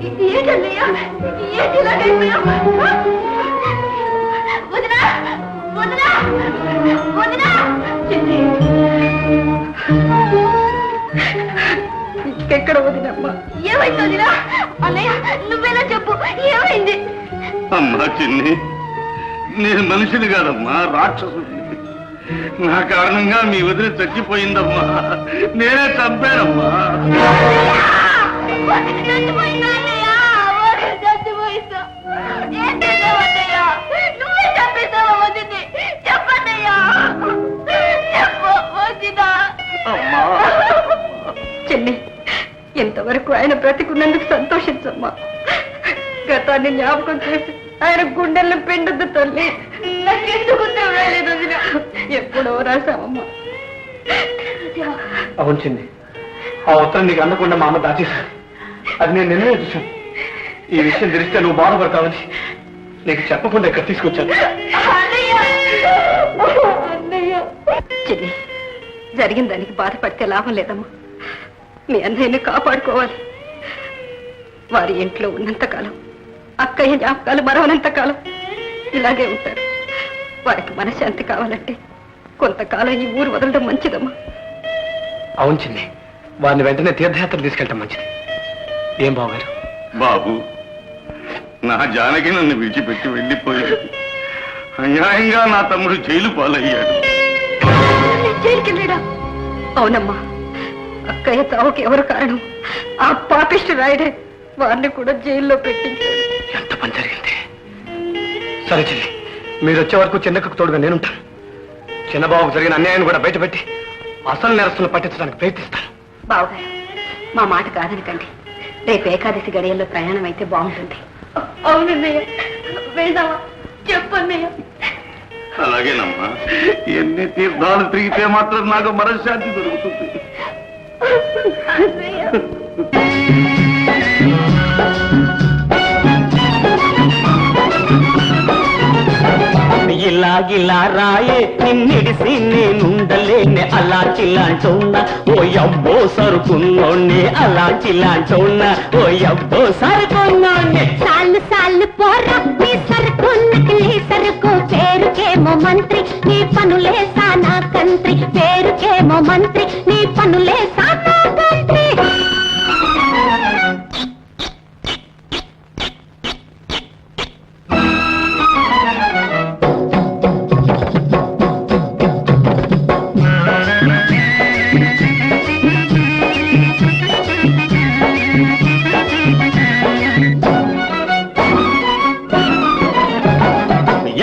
ఏంటన్నయ్యా ఏంటి ఇలాగైపోయావు? వదినా వదినా వదినా ఇంకెక్కడ వదినమ్మా? ఏమైంది వదినా? అన్నయ్య నువ్వేలా చెప్పు, ఏమైంది? అమ్మా చిన్ని, నేను మనిషిని కాదమ్మా, రాక్షసుని. నా కారణంగా మీ వదిలి చచ్చిపోయిందమ్మా. నేనే చంపానమ్మా. నువ్వే చంపేశావా వదిని? చెప్పన్నయ్యా, చెల్లి. ఎంతవరకు ఆయన బ్రతికున్నందుకు సంతోషించమ్మా. గతాన్ని జ్ఞాపకం చేసి ఆయన గుండెల్లో పిండద్దు తల్లి. నాకెందుకు తెలియలేదు వదిన, ఎప్పుడో రాసామమ్మా. అవును చిన్ని, ఆ ఉత్తరం నీకు అందకుండా మా అమ్మ దాచేశాను. అది నేను నిన్నే చూశాను. ఈ విషయం తెలిస్తే నువ్వు బాధపడతావని నీకు చెప్పకుండా ఇక్కడ తీసుకొచ్చాను. చెల్లి, జరిగిన దానికి బాధపడితే లాభం లేదమ్మా. మీ అన్నయ్యని కాపాడుకోవాలి. వారి ఇంట్లో ఉన్నంతకాలం, అక్కయ్య జ్ఞాపకాలు మరవనంతకాలం ఇలాగే ఉంటారు. వారికి మనశ్శాంతి కావాలంటే కొంతకాలం ఈ ఊరు వదలడం మంచిదమ్మా. అవును చిన్ని, వారిని వెంటనే తీర్థయాత్ర తీసుకెళ్ళటం మంచిది. ఏం బావగారు? బాబు, నా జానకి నన్ను విడిచిపెట్టి వెళ్ళిపోయాడు. అన్యాయంగా నా తమ్ముడు జైలు పాలయ్యాడు. జైలుకెళ్ళాడా? అవునమ్మా, అక్కయ్య చావుకి ఎవరు కారణం? ఆ పాపిష్టి రాయుడే వారిని కూడా జైల్లో పెట్టించాడు. ఎంత పని జరిగింది. సరే చెల్లి, మీరు వచ్చే వరకు చిన్నకు తోడుగా నేనుంటాను. చిన్నబాబుకు జరిగిన అన్యాయాన్ని కూడా బయటపెట్టి అసలు నేరస్తులను పట్టించడానికి ప్రయత్నిస్తాను. బావగారు, మా మాట కాదనకండి. రేపు ఏకాదశి గడియల్లో ప్రయాణం అయితే బాగుంటుంది. అవునన్నయ్య, వెళ్దామా? చెప్పన్నయ్య. అలాగేనమ్మా, ఎన్ని తీర్థాలు తిరిగితే మాత్రం నాకు మనశ్శాంతి దొరుకుతుంది. ఇలాగిలా రాయే నిన్నిడిసి నేనుండలేనే అలాంటిలాంటున్నా. ఓ అబ్బో సరుకున్నోణ్ణి అలాంటిలాంటున్నా. ఓ అబ్బో సరుకున్నోణ్ణి. సాలు సాలు పోరా నీ సరుకు నకిలీ సరుకు. పేరుకేమో మంత్రి నీ పనులే సానా కంత్రి. పేరుకేమో మంత్రి నీ పనులే సానా కంత్రి.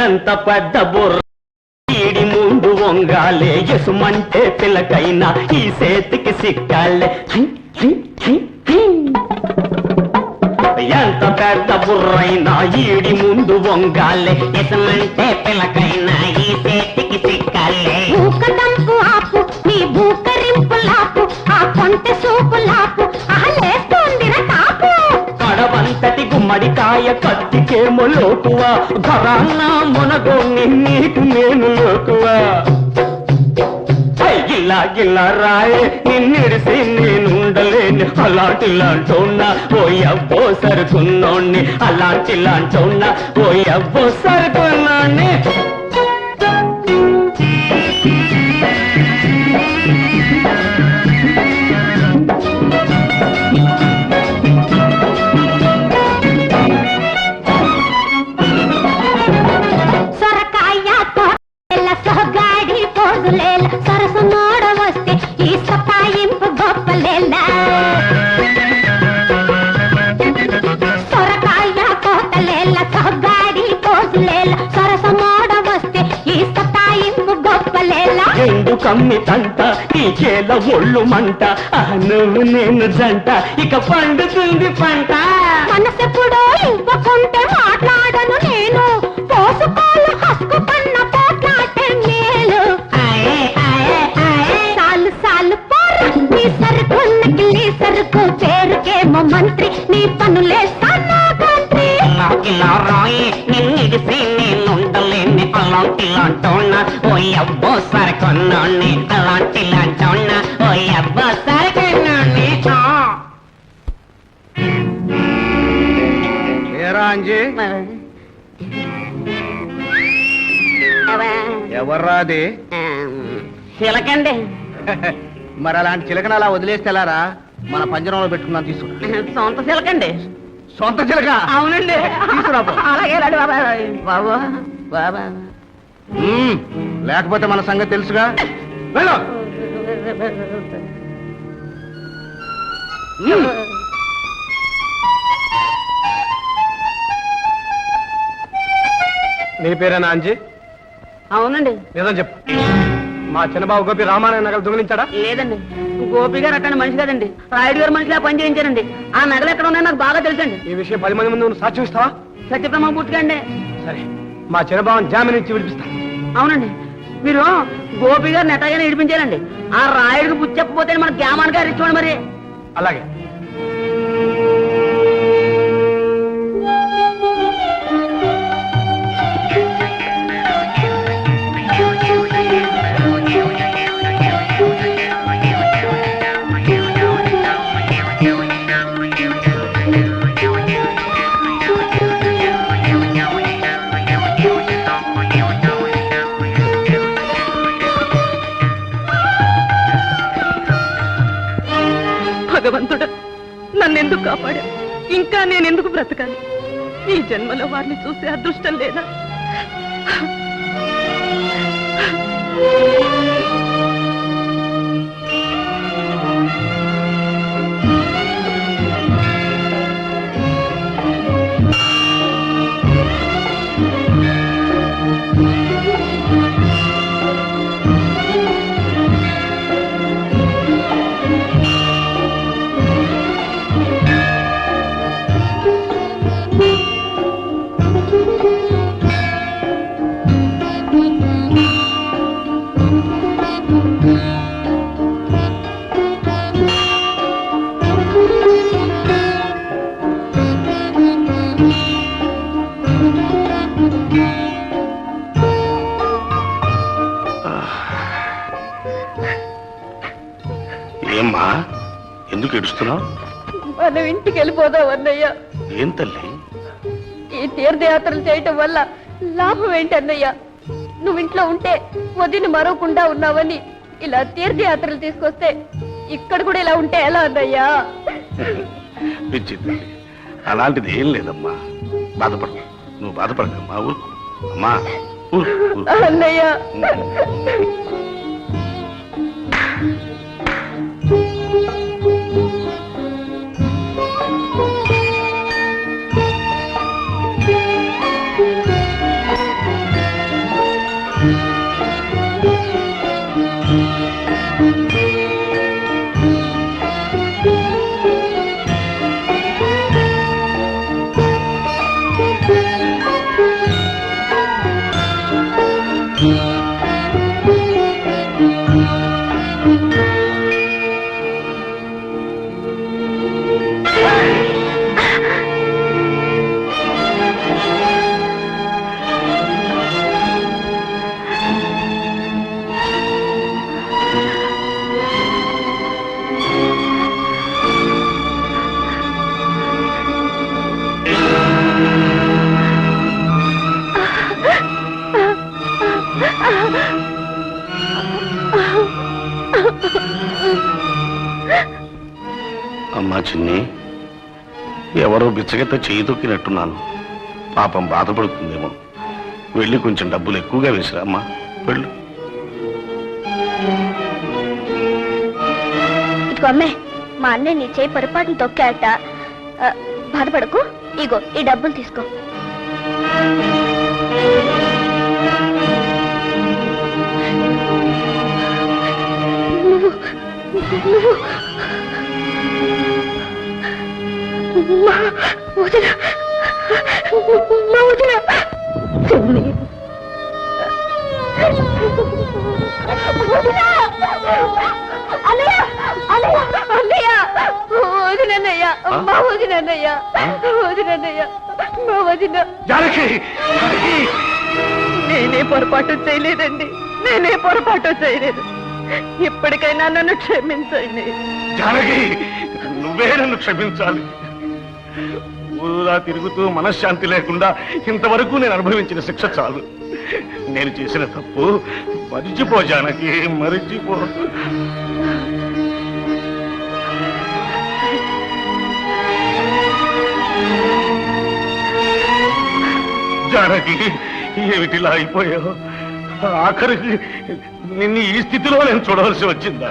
ఎంత పెద్ద బుర్ర ఈడి ముందు వంగాలే. ఎసుమంటే పిల్లకైనా ఈ చేతికి సిక్కాలే. ఎంత పెద్ద బుర్రైనా ఈడి ముందు వంగాలే. ఎసుమంటే పిల్లకైనా ఈ చేతికి సిక్కాలే. ఊకదంపు ఆపు నీ బూకరింపులాపు. ఆ కొంటె సూపులాపు ఆలేస్తోందిర కాపు. కడవంతటి గుమ్మడికాయ కత్తికేమో లోకువా. ఘరాన్నా మునగోని నీకు నేను లోకువా. గిల్లా గిల్లా రాయే నిన్నిడిసి నేనుండలేని అలాంటిలాంటున్నా. ఓ అబ్బో సరుకున్నోణ్ణి అలాంటిలాంటున్నా. ఓ అబ్బో సరుకున్నోణ్ణి. సరసు నోడ వస్తే ఈ సపాయింపు గొప్పలేలా. సొరకాయ కోతలేల సహగాడి కోసులేల. సరసు నోడ వస్తే ఈ సపాయింపు గొప్పలేలా. ఎందు కమ్మి తంట ఈ చేల ఒళ్ళు మంట. నువ్వు నేను జంట ఇక పండుతుంది పంట. మనసెప్పుడో ఇవ్వకుంటే మాట్లాడను నేను. పోసుకోలు హక్కు కన్న పోట్లాటే మేలు. సాలు సాలు పోరా నీ సరుకు నకిలీ సరుకు. పేరుకేమో మంత్రి నీ పనులే సానా కంత్రి. ఇలా రాయి నిన్నిడిసి నేనుండలేని అలాంటిలాంటున్నా. ఓ అబ్బో సరుకున్నోణ్ణి అలాంటిలాంటున్నా. ఓ అబ్బో సరుకున్నోణ్ణి. అంజీ ఎవర్రా అది? చిలకండి. మరి అలాంటి చిలకన అలా వదిలేస్తే ఎలారా? మన పంజరంలో పెట్టుకున్నాను, తీసుకురా. సొంత చిలకండి. సొంత చిలక? అవునండి. తీసుకురా పో. అలాగే బాబు. బాబా లేకపోతే మన సంగతి తెలుసుగా. వెళ్ళు. నీ పేరేనా అంజీ? అవునండి. నిజం చెప్పు. మా చిన్నబాబు గోపి రామారాయణ నగలు దొంగిలించాడా? లేదండి. గోపి గారు అట్టండి మనిషి కదండి. రాయుడు గారు మనిషిలా పని చేయించారండి. ఆ నగలు ఎక్కడ ఉన్నాయో నాకు బాగా తెలుసండి. ఈ విషయం 10 మంది ముందు నువ్వు సాక్ష్యం ఇస్తావా? సత్యప్రమ పుట్టుకండి. సరే, మా చిన్నబాబుని జామీన్ ఇచ్చి విడిపిస్తా. అవునండి. మీరు గోపి గారిని ఎట్టగానే ఇడిపించారండి. ఆ రాయుడికి బుద్ధి చెప్పపోతే మన గ్యామాన్ గారు ఇచ్చుకోండి మరి. అలాగే. భగవంతుడు నన్నెందుకు కాపాడా? ఇంకా నేనెందుకు బ్రతకాలి? ఈ జన్మలో వారిని చూసే అదృష్టం లేదా? ఏమ్మా, ఎందుకు ఏడుస్తున్నావు? మనం ఇంటికి వెళ్ళిపోదాం అన్నయ్య. ఏం తల్లి? ఈ తీర్థయాత్రలు చేయటం వల్ల లాభం ఏంటి అన్నయ్య? నువ్వు ఇంట్లో ఉంటే వదిన మరవకుండా ఉన్నావని ఇలా తీర్థయాత్రలు తీసుకొస్తే ఇక్కడ కూడా ఇలా ఉంటే ఎలా అన్నయ్యా? పిచ్చి తల్లి, అలాంటిది ఏం లేదమ్మా. బాధపడు, నువ్వు బాధపడకమ్మా. ఊరుకు అమ్మా, ఊరుకు. అన్నయ్య అమ్మా చిన్ని, ఎవరో బిచ్చగెత్త చేయి తొక్కినట్టున్నాను. పాపం బాధపడుతుందేమో. వెళ్ళి కొంచెం డబ్బులు ఎక్కువగా వేసిరా అమ్మా. వెళ్ళు. ఇదిగో అమ్మే, మా అన్నయ్య నీ చేయి పొరపాటును తొక్కాట. బాధపడకు, ఇగో ఈ డబ్బులు తీసుకో. నేనే పొరపాటు చేయలేదండి. నేనే పొరపాటు చేయలేదు. ఇప్పటికైనా నన్ను క్షమించండి. జానకి, నువ్వే నన్ను క్షమించాలి. ఊరులా తిరుగుతూ మనశ్శాంతి లేకుండా ఇంతవరకు నేను అనుభవించిన శిక్ష చాలు. నేను చేసిన తప్పు మరిచిపో జానకి, మరిచిపో. జానకి, ఏమిటిలా అయిపోయావు? ఆఖరికి నిన్ను ఈ స్థితిలో నేను చూడవలసి వచ్చిందా?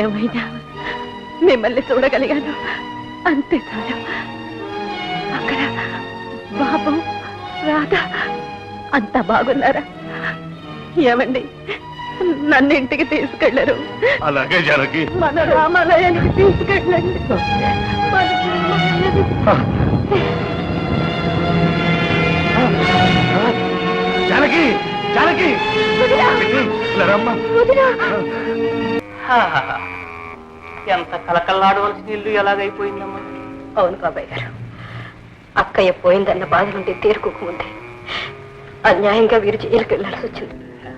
ఏమైనా మిమ్మల్ని చూడగలిగాను, అంతే చాలు. అక్కడ బాబు, రాధ అంతా బాగున్నారా? ఏమండి, నన్ను ఇంటికి తీసుకెళ్లరు? అలాగే జానకి. మన రామాలయానికి తీసుకెళ్ళండి. మన జానకి, జానకి, ఇలా రమ్మా. ఎంత కలకల్లాడవలసిన ఇల్లు ఎలాగైపోయిందమ్మా. అవును బాబాయ్ గారు, అక్కయ్య పోయిందన్న బాధ నుండి తేరుకోకముందే అన్యాయంగా వీరు జైలుకి వెళ్లాల్సి వచ్చింది.